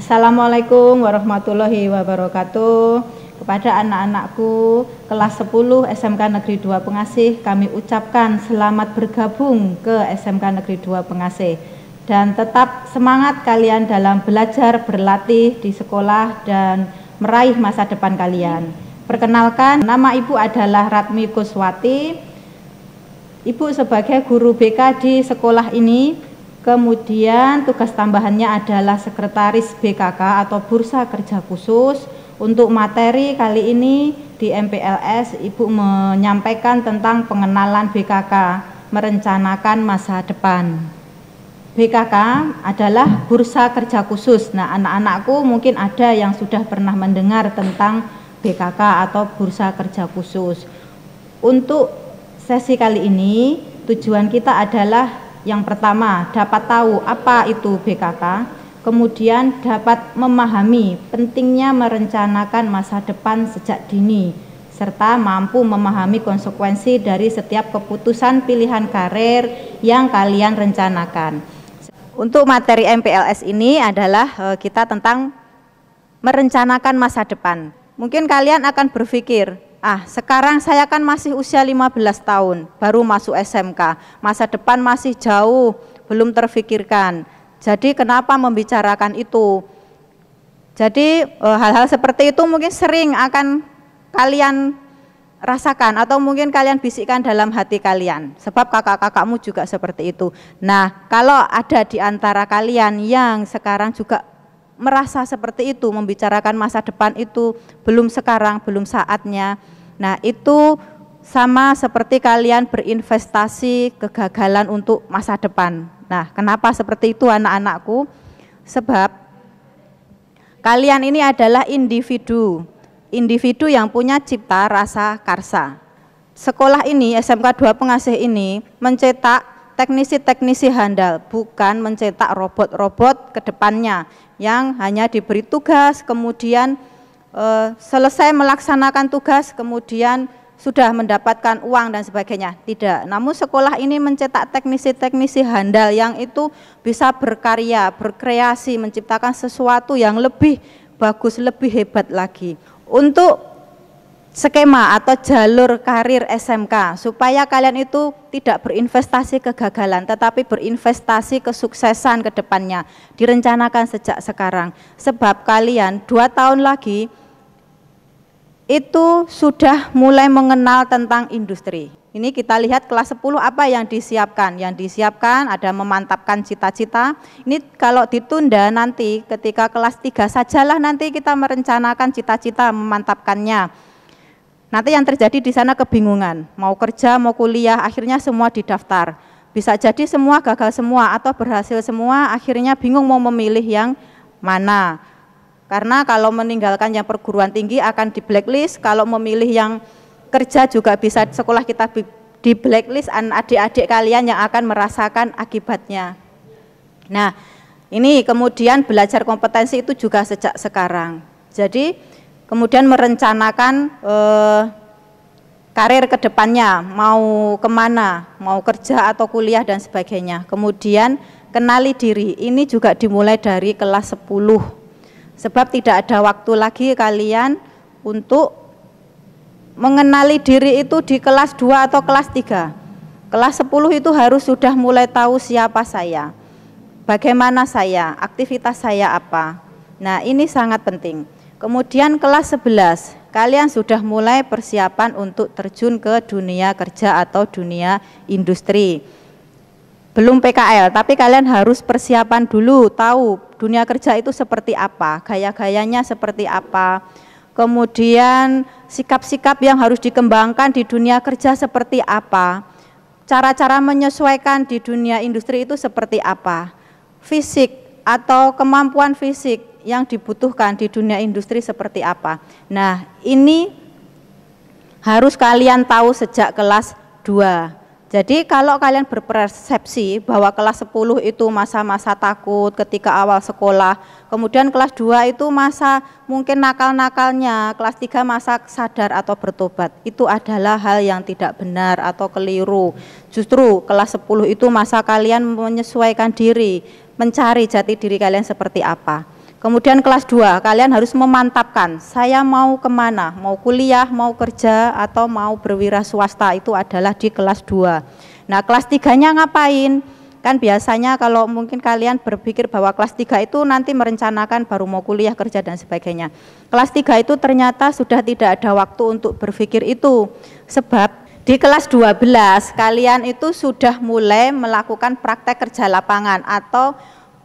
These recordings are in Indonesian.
Assalamualaikum warahmatullahi wabarakatuh. Kepada anak-anakku kelas 10 SMK Negeri 2 Pengasih, kami ucapkan selamat bergabung ke SMK Negeri 2 Pengasih. Dan tetap semangat kalian dalam belajar, berlatih di sekolah dan meraih masa depan kalian. Perkenalkan, nama Ibu adalah Ratmi Kuswati. Ibu sebagai guru BK di sekolah ini. Kemudian tugas tambahannya adalah sekretaris BKK atau Bursa Kerja Khusus. Untuk materi kali ini di MPLS, Ibu menyampaikan tentang pengenalan BKK, merencanakan masa depan. BKK adalah Bursa Kerja Khusus. Nah, anak-anakku mungkin ada yang sudah pernah mendengar tentang BKK atau Bursa Kerja Khusus. Untuk sesi kali ini, tujuan kita adalah yang pertama, dapat tahu apa itu BKK, kemudian dapat memahami pentingnya merencanakan masa depan sejak dini, serta mampu memahami konsekuensi dari setiap keputusan pilihan karir yang kalian rencanakan. Untuk materi MPLS ini adalah kita tentang merencanakan masa depan. Mungkin kalian akan berpikir, sekarang saya kan masih usia 15 tahun, baru masuk SMK, masa depan masih jauh, belum terfikirkan. Jadi kenapa membicarakan itu? Jadi hal-hal seperti itu mungkin sering akan kalian rasakan atau mungkin kalian bisikkan dalam hati kalian, sebab kakak-kakakmu juga seperti itu. Nah, kalau ada di antara kalian yang sekarang juga merasa seperti itu, membicarakan masa depan itu belum sekarang, belum saatnya. Nah, itu sama seperti kalian berinvestasi kegagalan untuk masa depan. Nah, kenapa seperti itu anak-anakku? Sebab kalian ini adalah individu yang punya cipta rasa karsa. Sekolah ini, SMK 2 Pengasih ini mencetak teknisi-teknisi handal, bukan mencetak robot-robot ke depannya yang hanya diberi tugas, kemudian selesai melaksanakan tugas, kemudian sudah mendapatkan uang dan sebagainya. Tidak, namun sekolah ini mencetak teknisi-teknisi handal yang itu bisa berkarya, berkreasi, menciptakan sesuatu yang lebih bagus, lebih hebat lagi. Untuk skema atau jalur karir SMK supaya kalian itu tidak berinvestasi kegagalan tetapi berinvestasi kesuksesan ke depannya, direncanakan sejak sekarang, sebab kalian 2 tahun lagi itu sudah mulai mengenal tentang industri. Ini kita lihat kelas 10 apa yang disiapkan. Yang disiapkan ada memantapkan cita-cita. Ini kalau ditunda nanti ketika kelas 3 sajalah nanti kita merencanakan cita-cita, memantapkannya. Nanti yang terjadi di sana kebingungan, mau kerja, mau kuliah, akhirnya semua didaftar. Bisa jadi semua gagal semua atau berhasil semua, akhirnya bingung mau memilih yang mana. Karena kalau meninggalkan yang perguruan tinggi akan di blacklist, kalau memilih yang kerja juga bisa sekolah kita di blacklist, adik-adik kalian yang akan merasakan akibatnya. Nah, ini kemudian belajar kompetensi itu juga sejak sekarang. Jadi kemudian merencanakan karir ke depannya, mau kemana, mau kerja atau kuliah dan sebagainya. Kemudian kenali diri, ini juga dimulai dari kelas 10. Sebab tidak ada waktu lagi kalian untuk mengenali diri itu di kelas 2 atau kelas 3. Kelas 10 itu harus sudah mulai tahu siapa saya, bagaimana saya, aktivitas saya apa. Nah, ini sangat penting. Kemudian kelas 11, kalian sudah mulai persiapan untuk terjun ke dunia kerja atau dunia industri. Belum PKL, tapi kalian harus persiapan dulu, tahu dunia kerja itu seperti apa, gaya-gayanya seperti apa. Kemudian sikap-sikap yang harus dikembangkan di dunia kerja seperti apa. Cara-cara menyesuaikan di dunia industri itu seperti apa. Fisik atau kemampuan fisik yang dibutuhkan di dunia industri seperti apa. Nah, ini harus kalian tahu sejak kelas 2. Jadi kalau kalian berpersepsi bahwa kelas 10 itu masa-masa takut ketika awal sekolah, kemudian kelas 2 itu masa mungkin nakal-nakalnya, kelas 3 masa sadar atau bertobat, itu adalah hal yang tidak benar atau keliru. Justru kelas 10 itu masa kalian menyesuaikan diri, mencari jati diri kalian seperti apa. Kemudian kelas 2, kalian harus memantapkan, saya mau kemana, mau kuliah, mau kerja, atau mau berwira swasta, itu adalah di kelas 2. Nah, kelas 3-nya ngapain? Kan biasanya kalau mungkin kalian berpikir bahwa kelas 3 itu nanti merencanakan baru mau kuliah, kerja, dan sebagainya. Kelas 3 itu ternyata sudah tidak ada waktu untuk berpikir itu, sebab di kelas 12 kalian itu sudah mulai melakukan praktek kerja lapangan atau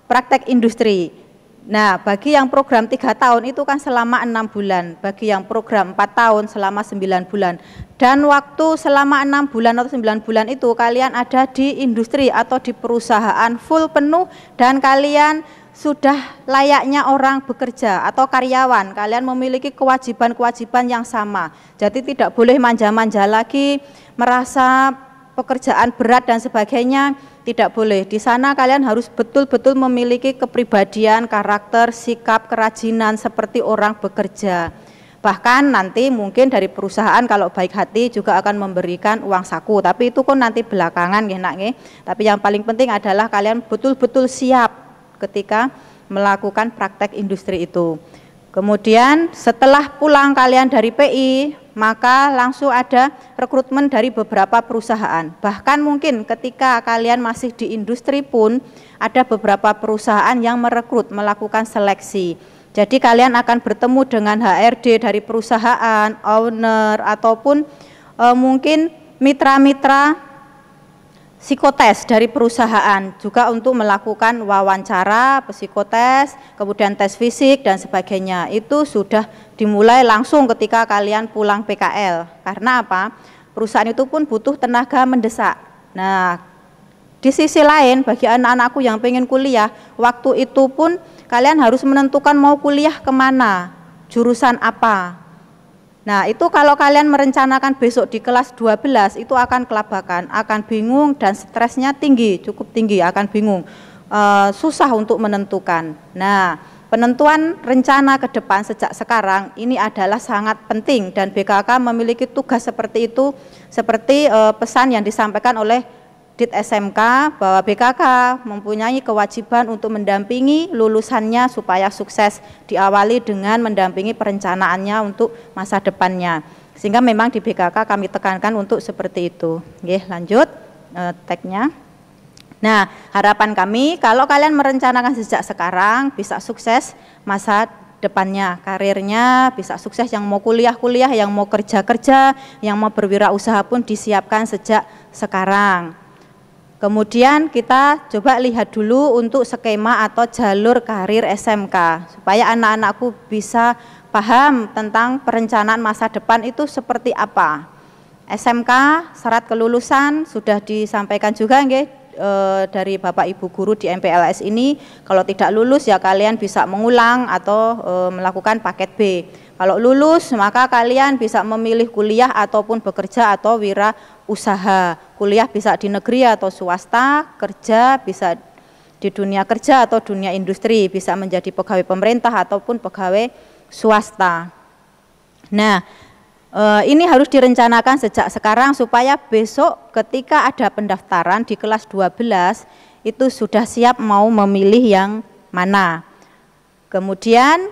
praktek industri. Nah, bagi yang program 3 tahun itu kan selama 6 bulan, bagi yang program 4 tahun selama 9 bulan. Dan waktu selama 6 bulan atau 9 bulan itu kalian ada di industri atau di perusahaan full penuh dan kalian sudah layaknya orang bekerja atau karyawan. Kalian memiliki kewajiban-kewajiban yang sama. Jadi tidak boleh manja-manja lagi, merasa pekerjaan berat dan sebagainya. Tidak boleh. Di sana kalian harus betul-betul memiliki kepribadian, karakter, sikap, kerajinan seperti orang bekerja. Bahkan nanti mungkin dari perusahaan kalau baik hati juga akan memberikan uang saku, tapi itu kan nanti belakangan ya nak. Tapi yang paling penting adalah kalian betul-betul siap ketika melakukan praktek industri itu. Kemudian setelah pulang kalian dari PI, maka langsung ada rekrutmen dari beberapa perusahaan. Bahkan mungkin ketika kalian masih di industri pun ada beberapa perusahaan yang merekrut, melakukan seleksi. Jadi kalian akan bertemu dengan HRD dari perusahaan, owner, ataupun mungkin mitra-mitra psikotes dari perusahaan juga untuk melakukan wawancara, psikotes, kemudian tes fisik dan sebagainya. Itu sudah dimulai langsung ketika kalian pulang PKL. Karena apa? Perusahaan itu pun butuh tenaga mendesak. Nah, di sisi lain bagi anak-anakku yang pengen kuliah, waktu itu pun kalian harus menentukan mau kuliah kemana, jurusan apa. Nah, itu kalau kalian merencanakan besok di kelas 12 itu akan kelabakan, akan bingung dan stresnya tinggi, cukup tinggi, akan bingung, susah untuk menentukan. Nah, penentuan rencana ke depan sejak sekarang ini adalah sangat penting dan BKK memiliki tugas seperti itu, seperti pesan yang disampaikan oleh Dit SMK bahwa BKK mempunyai kewajiban untuk mendampingi lulusannya supaya sukses, diawali dengan mendampingi perencanaannya untuk masa depannya. Sehingga memang di BKK kami tekankan untuk seperti itu. Oke, lanjut tagnya. Nah, harapan kami kalau kalian merencanakan sejak sekarang bisa sukses masa depannya, karirnya bisa sukses, yang mau kuliah-kuliah, yang mau kerja-kerja, yang mau berwirausaha pun disiapkan sejak sekarang. Kemudian kita coba lihat dulu untuk skema atau jalur karir SMK supaya anak-anakku bisa paham tentang perencanaan masa depan itu seperti apa. SMK syarat kelulusan sudah disampaikan juga dari Bapak Ibu guru di MPLS ini. Kalau tidak lulus ya kalian bisa mengulang atau melakukan paket B. Kalau lulus maka kalian bisa memilih kuliah ataupun bekerja atau wirausaha. Kuliah bisa di negeri atau swasta, kerja bisa di dunia kerja atau dunia industri, bisa menjadi pegawai pemerintah ataupun pegawai swasta. Nah, ini harus direncanakan sejak sekarang supaya besok ketika ada pendaftaran di kelas 12 itu sudah siap mau memilih yang mana. Kemudian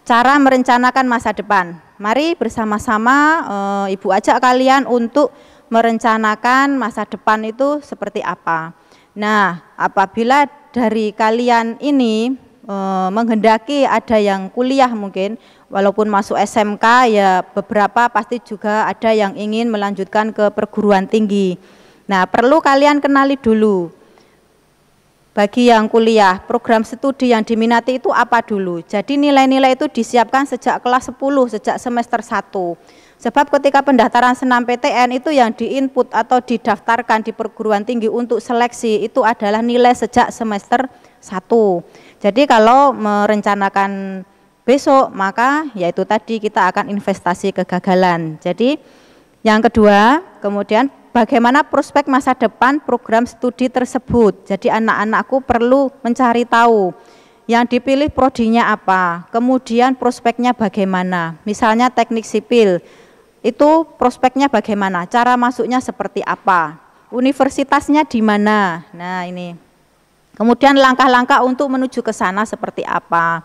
cara merencanakan masa depan. Mari bersama-sama Ibu ajak kalian untuk merencanakan masa depan itu seperti apa. Nah, apabila dari kalian ini menghendaki ada yang kuliah mungkin, walaupun masuk SMK ya beberapa pasti juga ada yang ingin melanjutkan ke perguruan tinggi. Nah, perlu kalian kenali dulu. Bagi yang kuliah, program studi yang diminati itu apa dulu. Jadi nilai-nilai itu disiapkan sejak kelas 10, sejak semester 1. Sebab ketika pendaftaran senam PTN itu yang diinput atau didaftarkan di perguruan tinggi untuk seleksi itu adalah nilai sejak semester 1. Jadi kalau merencanakan besok maka yaitu tadi kita akan investasi kegagalan. Jadi yang kedua, kemudian bagaimana prospek masa depan program studi tersebut. Jadi anak-anakku perlu mencari tahu yang dipilih prodinya apa, kemudian prospeknya bagaimana. Misalnya teknik sipil, itu prospeknya bagaimana, cara masuknya seperti apa, universitasnya di mana. Nah ini. Kemudian langkah-langkah untuk menuju ke sana seperti apa.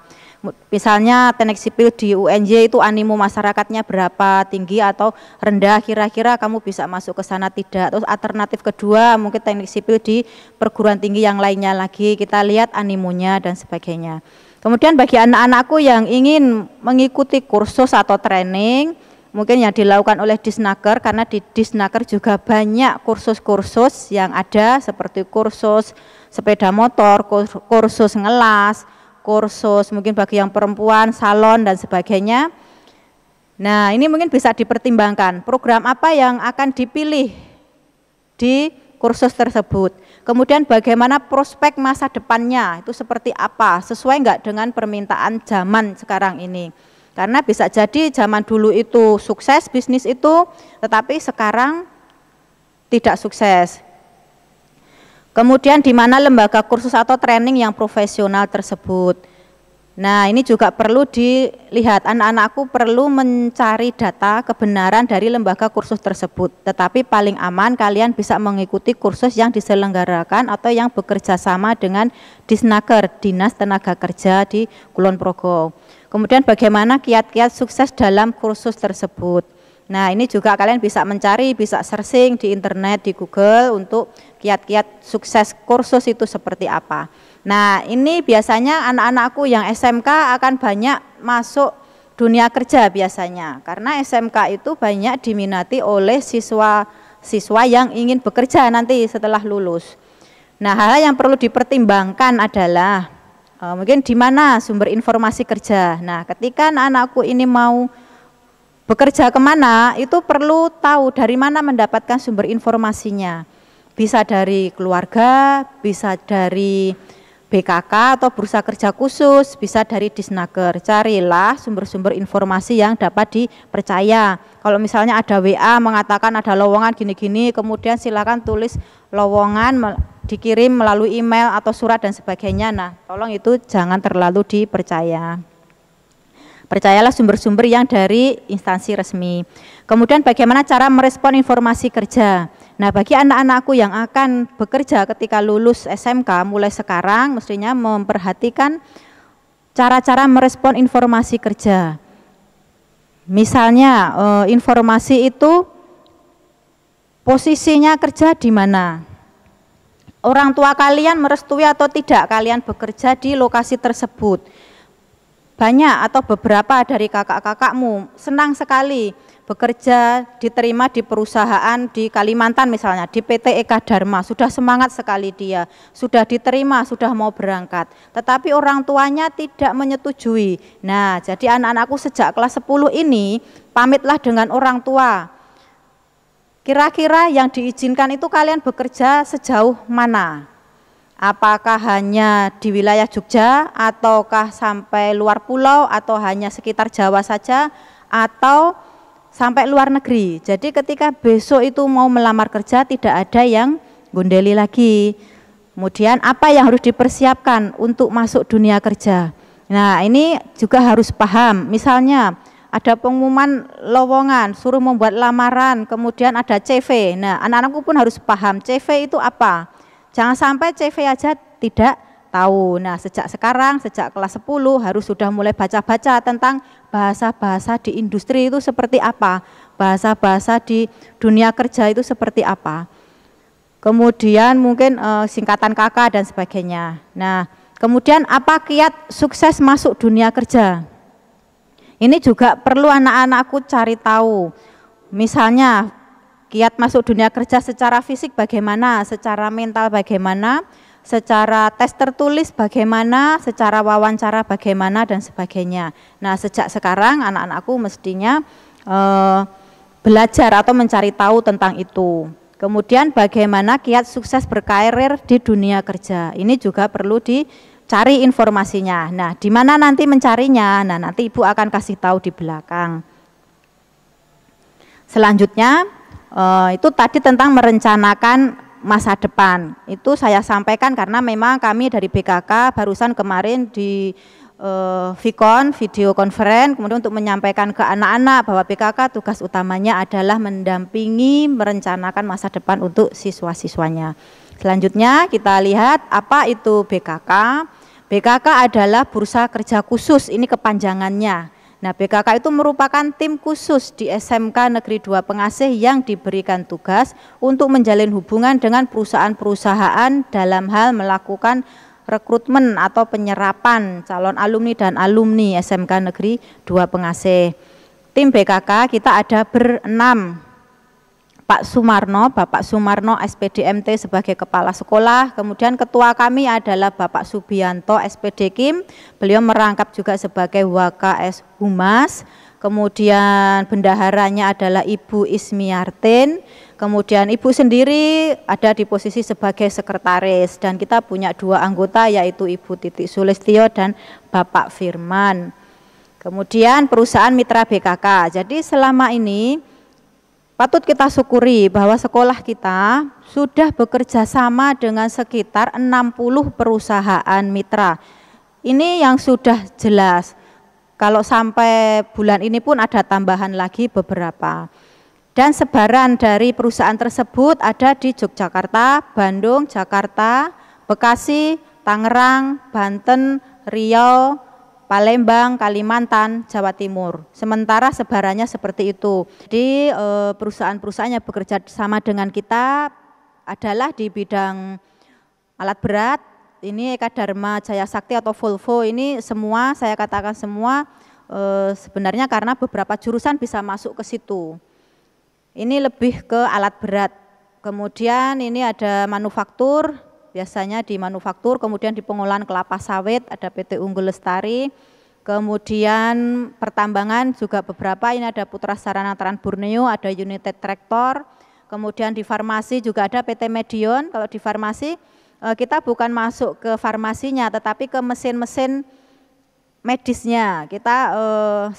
Misalnya teknik sipil di UNJ itu animo masyarakatnya berapa, tinggi atau rendah, kira-kira kamu bisa masuk ke sana tidak. Terus alternatif kedua mungkin teknik sipil di perguruan tinggi yang lainnya lagi, kita lihat animonya dan sebagainya. Kemudian bagi anak-anakku yang ingin mengikuti kursus atau training, mungkin yang dilakukan oleh Disnaker, karena di Disnaker juga banyak kursus-kursus yang ada seperti kursus sepeda motor, kursus ngelas, kursus mungkin bagi yang perempuan, salon dan sebagainya. Nah, ini mungkin bisa dipertimbangkan program apa yang akan dipilih di kursus tersebut. Kemudian bagaimana prospek masa depannya, itu seperti apa, sesuai enggak dengan permintaan zaman sekarang ini. Karena bisa jadi zaman dulu itu sukses bisnis itu, tetapi sekarang tidak sukses. Kemudian di mana lembaga kursus atau training yang profesional tersebut. Nah, ini juga perlu dilihat, anak-anakku perlu mencari data kebenaran dari lembaga kursus tersebut. Tetapi paling aman kalian bisa mengikuti kursus yang diselenggarakan atau yang bekerja sama dengan Disnaker, Dinas Tenaga Kerja di Kulon Progo. Kemudian bagaimana kiat-kiat sukses dalam kursus tersebut. Nah, ini juga kalian bisa mencari, bisa searching di internet, di Google untuk kiat-kiat sukses kursus itu seperti apa. Nah, ini biasanya anak-anakku yang SMK akan banyak masuk dunia kerja biasanya. Karena SMK itu banyak diminati oleh siswa yang ingin bekerja nanti setelah lulus. Nah, hal yang perlu dipertimbangkan adalah mungkin di mana sumber informasi kerja. Nah, ketika anak-anakku ini mau bekerja kemana, itu perlu tahu dari mana mendapatkan sumber informasinya. Bisa dari keluarga, bisa dari BKK atau Bursa Kerja Khusus, bisa dari Disnaker. Carilah sumber-sumber informasi yang dapat dipercaya. Kalau misalnya ada WA mengatakan ada lowongan gini-gini, kemudian silakan tulis lowongan, dikirim melalui email atau surat dan sebagainya. Nah, tolong itu jangan terlalu dipercaya. Percayalah sumber-sumber yang dari instansi resmi. Kemudian bagaimana cara merespon informasi kerja. Nah, bagi anak-anakku yang akan bekerja ketika lulus SMK mulai sekarang mestinya memperhatikan cara-cara merespon informasi kerja. Misalnya informasi itu posisinya kerja di mana. Orang tua kalian merestui atau tidak kalian bekerja di lokasi tersebut. Banyak atau beberapa dari kakak-kakakmu senang sekali bekerja diterima di perusahaan di Kalimantan misalnya, di PT Eka Dharma, sudah semangat sekali dia, sudah diterima, sudah mau berangkat. Tetapi orang tuanya tidak menyetujui. Nah, jadi anak-anakku sejak kelas 10 ini pamitlah dengan orang tua. Kira-kira yang diizinkan itu kalian bekerja sejauh mana? Apakah hanya di wilayah Jogja, ataukah sampai luar pulau, atau hanya sekitar Jawa saja, atau sampai luar negeri. Jadi ketika besok itu mau melamar kerja tidak ada yang gondeli lagi. Kemudian apa yang harus dipersiapkan untuk masuk dunia kerja. Nah, ini juga harus paham. Misalnya ada pengumuman lowongan, suruh membuat lamaran, kemudian ada CV. Nah, anak-anakku pun harus paham CV itu apa. Jangan sampai CV aja tidak tahu. Nah, sejak sekarang, sejak kelas 10 harus sudah mulai baca-baca tentang bahasa-bahasa di industri itu seperti apa, bahasa-bahasa di dunia kerja itu seperti apa. Kemudian mungkin singkatan KK dan sebagainya. Nah, kemudian apa kiat sukses masuk dunia kerja? Ini juga perlu anak-anakku cari tahu. Misalnya kiat masuk dunia kerja secara fisik bagaimana, secara mental bagaimana, secara tes tertulis bagaimana, secara wawancara bagaimana dan sebagainya. Nah, sejak sekarang anak-anakku mestinya belajar atau mencari tahu tentang itu. Kemudian bagaimana kiat sukses berkarir di dunia kerja. Ini juga perlu dicari informasinya. Nah, di mana nanti mencarinya? Nah, nanti Ibu akan kasih tahu di belakang. Selanjutnya itu tadi tentang merencanakan masa depan. Itu saya sampaikan karena memang kami dari BKK barusan kemarin di Vicon, video conference, kemudian untuk menyampaikan ke anak-anak bahwa BKK tugas utamanya adalah mendampingi, merencanakan masa depan untuk siswa-siswanya. Selanjutnya kita lihat apa itu BKK. BKK adalah Bursa Kerja Khusus, ini kepanjangannya. Nah, BKK itu merupakan tim khusus di SMK Negeri 2 Pengasih yang diberikan tugas untuk menjalin hubungan dengan perusahaan-perusahaan dalam hal melakukan rekrutmen atau penyerapan calon alumni dan alumni SMK Negeri 2 Pengasih. Tim BKK kita ada berenam. Pak Sumarno, Bapak Sumarno SPDMT sebagai kepala sekolah, kemudian ketua kami adalah Bapak Subianto SPD Kim, beliau merangkap juga sebagai WKS Humas, kemudian bendaharanya adalah Ibu Ismiartin, kemudian Ibu sendiri ada di posisi sebagai sekretaris, dan kita punya 2 anggota yaitu Ibu Titik Sulistyo dan Bapak Firman. Kemudian perusahaan mitra BKK, jadi selama ini patut kita syukuri bahwa sekolah kita sudah bekerja sama dengan sekitar 60 perusahaan mitra. Ini yang sudah jelas. Kalau sampai bulan ini pun ada tambahan lagi beberapa. Dan sebaran dari perusahaan tersebut ada di Yogyakarta, Bandung, Jakarta, Bekasi, Tangerang, Banten, Riau, Palembang, Kalimantan, Jawa Timur. Sementara sebarannya seperti itu. Jadi perusahaan-perusahaan yang bekerja sama dengan kita adalah di bidang alat berat. Ini Eka Dharma Jaya Sakti atau Volvo, ini semua saya katakan semua sebenarnya karena beberapa jurusan bisa masuk ke situ. Ini lebih ke alat berat. Kemudian ini ada manufaktur. Biasanya di manufaktur, kemudian di pengolahan kelapa sawit ada PT Unggul Lestari, kemudian pertambangan juga beberapa, ini ada Putra Sarana Trans Borneo, ada United Tractor, kemudian di farmasi juga ada PT Medion. Kalau di farmasi kita bukan masuk ke farmasinya tetapi ke mesin-mesin medisnya, kita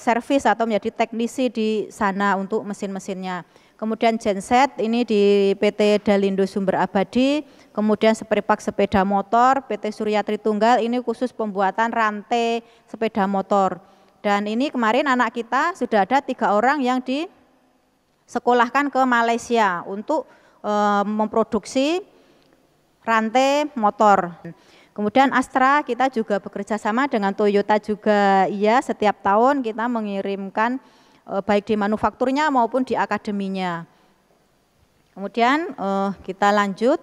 servis atau menjadi teknisi di sana untuk mesin-mesinnya. Kemudian genset ini di PT Dalindo Sumber Abadi, kemudian Sepripak Sepeda Motor, PT Surya Tritunggal ini khusus pembuatan rantai sepeda motor. Dan ini kemarin anak kita sudah ada 3 orang yang disekolahkan ke Malaysia untuk memproduksi rantai motor. Kemudian Astra kita juga bekerja sama dengan Toyota juga, iya setiap tahun kita mengirimkan baik di manufakturnya maupun di akademinya. Kemudian kita lanjut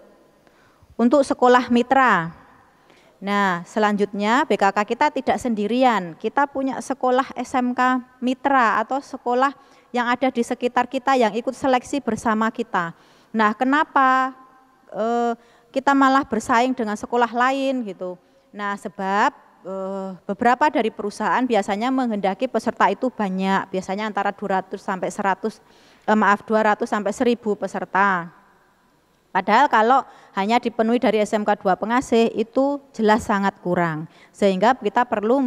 untuk sekolah mitra. Nah, selanjutnya BKK kita tidak sendirian, kita punya sekolah SMK mitra atau sekolah yang ada di sekitar kita yang ikut seleksi bersama kita. Nah, kenapa kita malah bersaing dengan sekolah lain gitu? Nah, sebab beberapa dari perusahaan biasanya menghendaki peserta itu banyak, biasanya antara 200 sampai 200 sampai 1000 peserta. Padahal kalau hanya dipenuhi dari SMK 2 Pengasih itu jelas sangat kurang. Sehingga kita perlu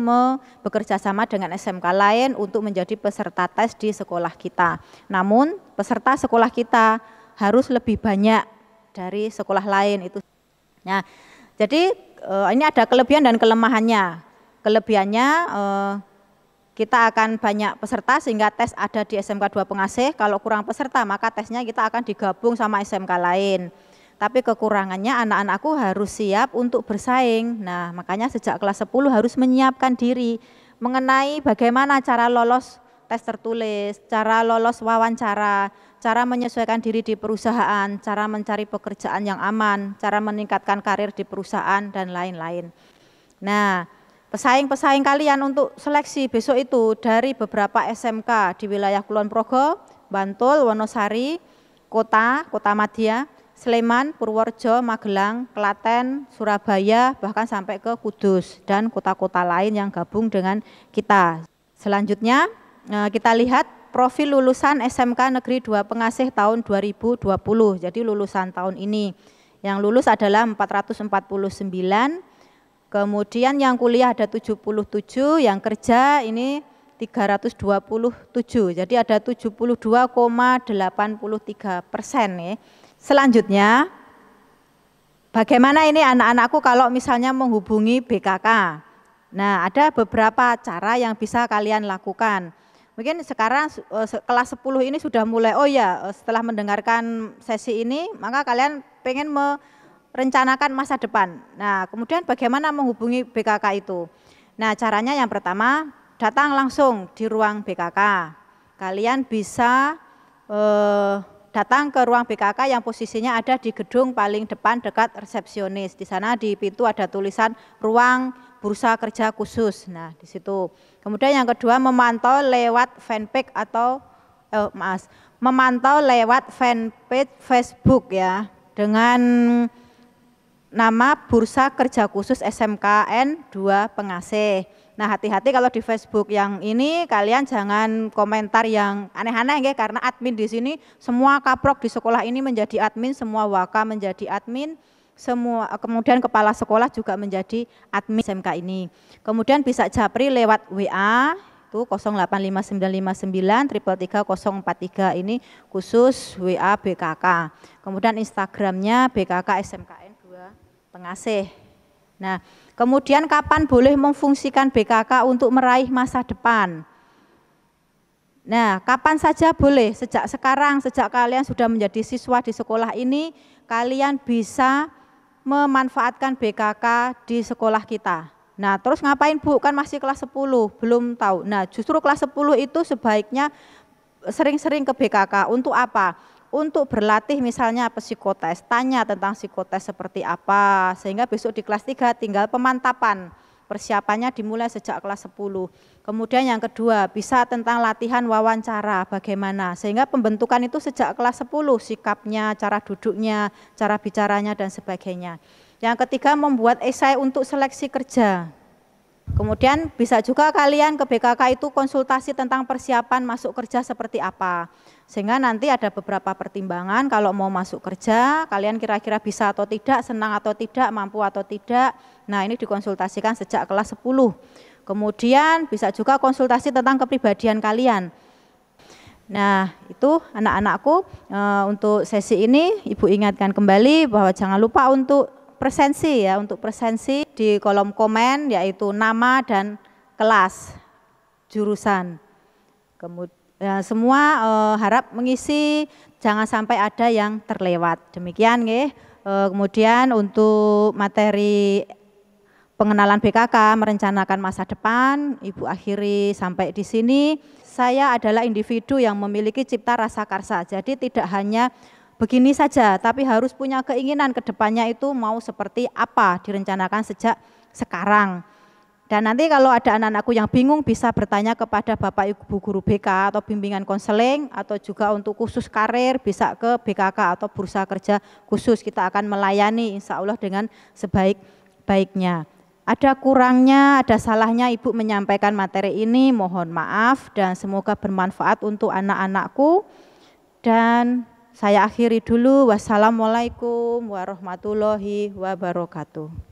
bekerja sama dengan SMK lain untuk menjadi peserta tes di sekolah kita. Namun peserta sekolah kita harus lebih banyak dari sekolah lain itu. Nah, jadi ini ada kelebihan dan kelemahannya. Kelebihannya kita akan banyak peserta sehingga tes ada di SMK 2 Pengasih. Kalau kurang peserta maka tesnya kita akan digabung sama SMK lain. Tapi kekurangannya anak-anakku harus siap untuk bersaing. Nah, makanya sejak kelas 10 harus menyiapkan diri mengenai bagaimana cara lolos tes tertulis, cara lolos wawancara, cara menyesuaikan diri di perusahaan, cara mencari pekerjaan yang aman, cara meningkatkan karir di perusahaan, dan lain-lain. Nah, pesaing-pesaing kalian untuk seleksi besok itu dari beberapa SMK di wilayah Kulon Progo, Bantul, Wonosari, Kota Madya, Sleman, Purworejo, Magelang, Klaten, Surabaya, bahkan sampai ke Kudus dan kota-kota lain yang gabung dengan kita. Selanjutnya kita lihat profil lulusan SMK Negeri 2 Pengasih tahun 2020, jadi lulusan tahun ini. Yang lulus adalah 449, kemudian yang kuliah ada 77, yang kerja ini 327, jadi ada 72,83% ya. Selanjutnya, bagaimana ini anak-anakku kalau misalnya menghubungi BKK? Nah, ada beberapa cara yang bisa kalian lakukan. Mungkin sekarang kelas 10 ini sudah mulai, oh ya setelah mendengarkan sesi ini, maka kalian pengen rencanakan masa depan. Nah, kemudian bagaimana menghubungi BKK itu? Nah, caranya yang pertama, datang langsung di ruang BKK. Kalian bisa datang ke ruang BKK yang posisinya ada di gedung paling depan dekat resepsionis. Di sana di pintu ada tulisan ruang bursa kerja khusus. Nah, di situ. Kemudian yang kedua, memantau lewat fanpage atau memantau lewat fanpage Facebook ya, dengan nama Bursa Kerja Khusus SMKN 2 Pengasih. Nah, hati-hati kalau di Facebook yang ini kalian jangan komentar yang aneh-aneh ya, karena admin di sini semua kaprok di sekolah ini menjadi admin, semua waka menjadi admin, semua kemudian kepala sekolah juga menjadi admin SMK ini. Kemudian bisa japri lewat WA itu 085959333043 ini khusus WA BKK. Kemudian Instagramnya BKK SMKN 2 Pengasih. Nah, kemudian kapan boleh memfungsikan BKK untuk meraih masa depan? Nah, kapan saja boleh, sejak sekarang, sejak kalian sudah menjadi siswa di sekolah ini, kalian bisa memanfaatkan BKK di sekolah kita. Nah, terus ngapain Bu? Kan masih kelas 10, belum tahu. Nah, justru kelas 10 itu sebaiknya sering-sering ke BKK. Untuk apa? Untuk berlatih misalnya psikotes, tanya tentang psikotes seperti apa, sehingga besok di kelas 3 tinggal pemantapan. Persiapannya dimulai sejak kelas 10. Kemudian yang kedua, bisa tentang latihan wawancara bagaimana, sehingga pembentukan itu sejak kelas 10, sikapnya, cara duduknya, cara bicaranya dan sebagainya. Yang ketiga, membuat esai untuk seleksi kerja. Kemudian bisa juga kalian ke BKK itu konsultasi tentang persiapan masuk kerja seperti apa. Sehingga nanti ada beberapa pertimbangan kalau mau masuk kerja, kalian kira-kira bisa atau tidak, senang atau tidak, mampu atau tidak. Nah, ini dikonsultasikan sejak kelas 10. Kemudian bisa juga konsultasi tentang kepribadian kalian. Nah, itu anak-anakku, untuk sesi ini Ibu ingatkan kembali bahwa jangan lupa untuk presensi ya, untuk presensi di kolom komen yaitu nama dan kelas jurusan. Kemudian semua harap mengisi, jangan sampai ada yang terlewat. Demikian nggih. Kemudian untuk materi pengenalan BKK, merencanakan masa depan, Ibu akhiri sampai di sini. Saya adalah individu yang memiliki cipta rasa karsa. Jadi tidak hanya begini saja, tapi harus punya keinginan ke depannya itu mau seperti apa, direncanakan sejak sekarang. Dan nanti kalau ada anak-anakku yang bingung bisa bertanya kepada Bapak Ibu Guru BK atau bimbingan konseling, atau juga untuk khusus karir bisa ke BKK atau Bursa Kerja Khusus. Kita akan melayani insya Allah dengan sebaik-baiknya. Ada kurangnya, ada salahnya Ibu menyampaikan materi ini, mohon maaf dan semoga bermanfaat untuk anak-anakku. Dan saya akhiri dulu. Wassalamualaikum warahmatullahi wabarakatuh.